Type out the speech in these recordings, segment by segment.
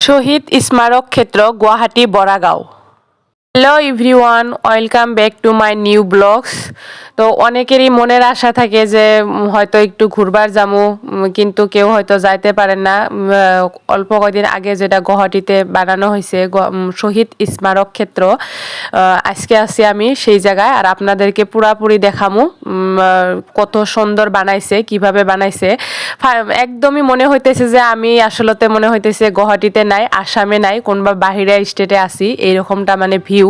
শহীদ স্মারক ক্ষেত্র Guwahati Boragaon. Hello everyone, welcome back to my new blogs. তো অনেকেরই মনের আশা থাকে যে হয়তো একটু ঘুরবার যামু, কিন্তু কেউ হয়তো যাইতে পারেন না। অল্প কদিন আগে যেটা গুয়াহাটিতে বানানো হয়েছে শহীদ স্মারক ক্ষেত্র, আজকে আছি আমি সেই জায়গায় আর আপনাদেরকে পুরাপুরি দেখামু কত সুন্দর বানাইছে, কিভাবে বানাইছে। একদমই মনে হইতেছে যে আমি আসলতে মনে হইতেছে গুয়াহাটিতে নাই, আসামে নাই, কোনবা বাহিরে স্টেটে আছি, এইরকমটা মানে ভিউ।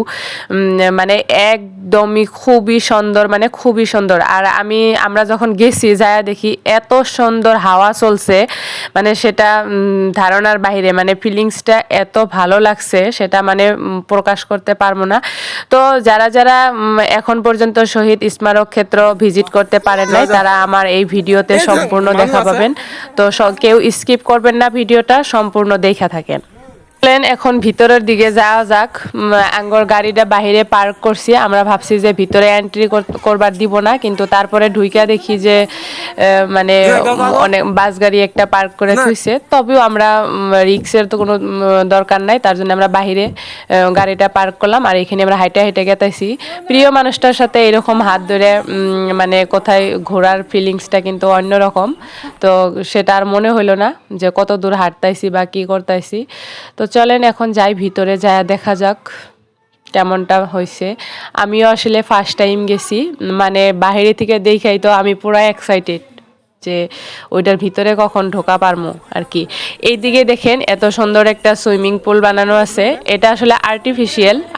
মানে একদমই খুবই সুন্দর, মানে খুবই সুন্দর। আর আমরা যখন গেছি যায়া দেখি এত সুন্দর হাওয়া চলছে, মানে সেটা ধারণার বাইরে, মানে ফিলিংসটা এত ভালো লাগছে সেটা মানে প্রকাশ করতে পারবো না। তো যারা যারা এখন পর্যন্ত শহীদ স্মারক ক্ষেত্র ভিজিট করতে পারেন নাই, তারা আমার এই ভিডিওতে সম্পূর্ণ দেখা পাবেন। তো কেউ স্কিপ করবেন না, ভিডিওটা সম্পূর্ণ দেখা থাকেন। এখন ভিতরের দিকে যাওয়া যাক। আঙ্গর গাড়িটা বাহিরে পার্ক করছি, আমরা ভাবছি যে ভিতরে এন্ট্রি করবার দিব না, কিন্তু তারপরে ঢুইকা দেখি যে মানে অনেক বাস গাড়ি একটা পার্ক করে থুইছে। তবেও আমরা রিক্সের তো কোনো দরকার নাই, তার জন্য আমরা বাহিরে গাড়িটা পার্ক করলাম। আর এখানে আমরা হাইটে হাইটে গেতাইছি প্রিয় মানুষটার সাথে, এরকম হাত ধরে মানে কোথায় ঘোরার ফিলিংসটা কিন্তু অন্যরকম। তো সেটা আর মনে হইলো না যে কত দূর হাঁটতাইছি বা কি করতাইছি। তো চলেন এখন যাই ভিতরে, যায় দেখা যাক কেমনটা হয়েছে। আমিও আসলে ফার্স্ট টাইম গেছি, মানে বাহিরে থেকে দেখাই তো আমি পুরো এক্সাইটেড যে ওইটার ভিতরে কখন ঢোকা পারমু আর কি। এইদিকে দেখেন এত সুন্দর একটা সুইমিং পুল বানানো আছে। এটা আসলে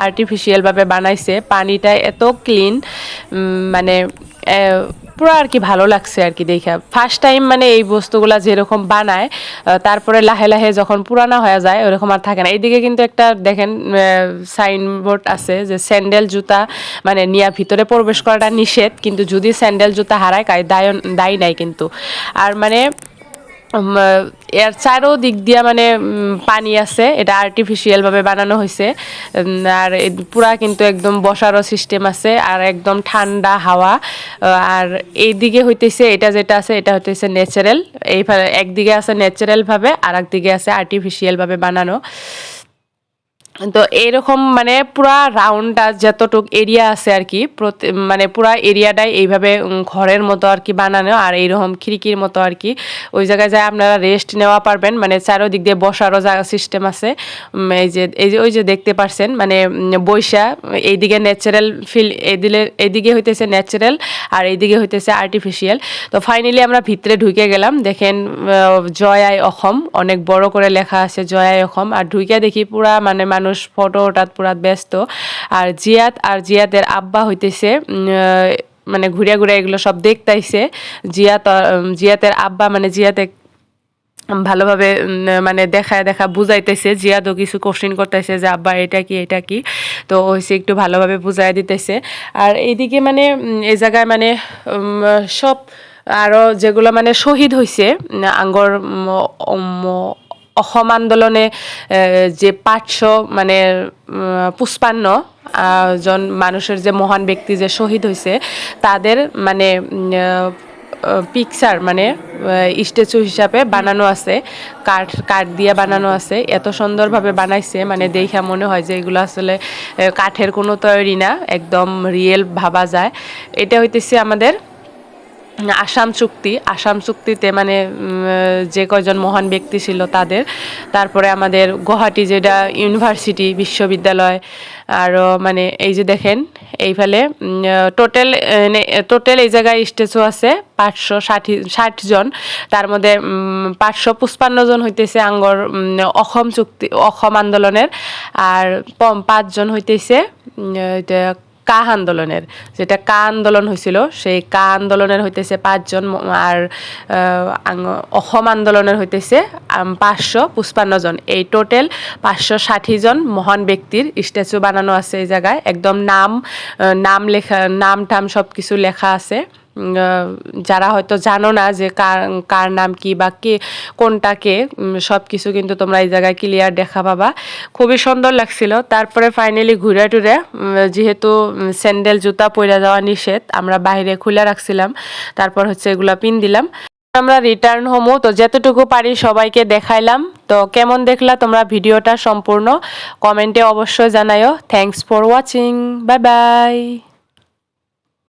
আর্টিফিশিয়াল ভাবে বানাইছে। পানিটা এত ক্লিন, মানে পুরো আর কি ভালো লাগছে আর কি দেখা। ফার্স্ট টাইম মানে এই বস্তুগুলা যেরকম বানায়, তারপরে লাহে লাহে যখন পুরানা হয়ে যায় ওরকম আর থাকে না। এইদিকে কিন্তু একটা দেখেন সাইনবোর্ড আছে যে স্যান্ডেল জুতা মানে নিয়ে ভিতরে প্রবেশ করাটা নিষেধ, কিন্তু যদি স্যান্ডেল জুতা হারায় দায়ী নাই কিন্তু। আর মানে এর চারো দিক দিয়া মানে পানি আছে, এটা আর্টিফিশিয়াল ভাবে বানানো হয়েছে। আর পুরা কিন্তু একদম বসারও সিস্টেম আছে, আর একদম ঠান্ডা হাওয়া। আর এইদিকে হইতেছে এটা যেটা আছে এটা হইতেছে ন্যাচারাল। একদিকে আছে ন্যাচারাল ভাবে, আর একদিকে আছে আর্টিফিশিয়াল ভাবে বানানো। তো এইরকম মানে পুরা রাউন্ডটা যতটুক এরিয়া আছে আর কি, মানে পুরা এরিয়াটাই এইভাবে ঘরের মতো আর কি বানানো, আর এইরকম খিড়কির মতো আর কি। ওই জায়গায় যায় আপনারা রেস্ট নেওয়া পারবেন, মানে চারোদিক দিয়ে বসারও জায়গা সিস্টেম আছে। এই যে ওই যে দেখতে পারছেন, মানে বৈশা এইদিকে ন্যাচারাল ফিল, এইদিকে হইতেছে ন্যাচারাল আর এইদিকে হইতেছে আর্টিফিশিয়াল। তো ফাইনালি আমরা ভিতরে ঢুকে গেলাম। দেখেন জয় আই অসম অনেক বড় করে লেখা আছে, জয় আই অসম। আর ঢুকে দেখি পুরা মানে মানুষ ফটো ওঠাত পুরা ব্যস্ত। আর জিয়াতের আব্বা হইতেছে মানে ঘুরে ঘুরে এগুলো সব দেখতাইছে। জিয়াতের আব্বা মানে জিয়াতে ভালোভাবে মানে দেখা বুঝাইতেছে। জিয়াদও কিছু কোশ্চেন করতেছে যে আব্বা এটা কি, তো হয়েছে একটু ভালোভাবে বুঝাই দিতেছে। আর এইদিকে মানে এই জায়গায় মানে সব আরও যেগুলো মানে শহীদ হয়েছে আঙ্গর অসম আন্দোলনে, যে 500 মানে 55 জন মানুষের যে মহান ব্যক্তি যে শহীদ হয়েছে তাদের মানে পিকচার মানে স্ট্যাচু হিসাবে বানানো আছে, কাঠ দিয়ে বানানো আছে। এত সুন্দরভাবে বানাইছে মানে দেখা মনে হয় যে এগুলো আসলে কাঠের কোনো তৈরি না, একদম রিয়েল ভাবা যায়। এটা হইতেছে আমাদের আসাম চুক্তিতে মানে যে কয়জন মহান ব্যক্তি ছিল তাদের। তারপরে আমাদের গুয়াহাটি যেটা ইউনিভার্সিটি বিশ্ববিদ্যালয়। আরও মানে এই যে দেখেন এইফালে টোটাল এই জায়গায় স্ট্যাচু আছে 560 জন। তার মধ্যে 555 জন হইতেছে আঙ্গর অসম আন্দোলনের, আর 5 জন হইতেছে এটা আন্দোলনের, যেটা আন্দোলন হয়েছিল সেই আন্দোলনের হইতেছে 5 জন। আর অসম আন্দোলনের হইতেছে 555 জন। এই টোটাল 560 জন মহান ব্যক্তির স্ট্যাচু বানানো আছে এই জায়গায়। একদম নাম টাম সব কিছু লেখা আছে। যারা হয়তো জানো না যে কার নাম কি বা কে কোনটা কে, সব কিছু কিন্তু তোমরা এই জায়গায় ক্লিয়ার দেখা পাবা। খুবই সুন্দর লাগছিল। তারপরে ফাইনালি ঘুরে টুরে, যেহেতু স্যান্ডেল জুতা পরে যাওয়া নিষেধ, আমরা বাইরে খুলে রাখছিলাম, তারপর হচ্ছে এগুলা পিন দিলাম। আমরা রিটার্ন হমু। তো যতটুকু পারি সবাইকে দেখাইলাম। তো কেমন দেখলা তোমরা ভিডিওটা সম্পূর্ণ কমেন্টে অবশ্যই জানাইও। Thanks for watching, bye by.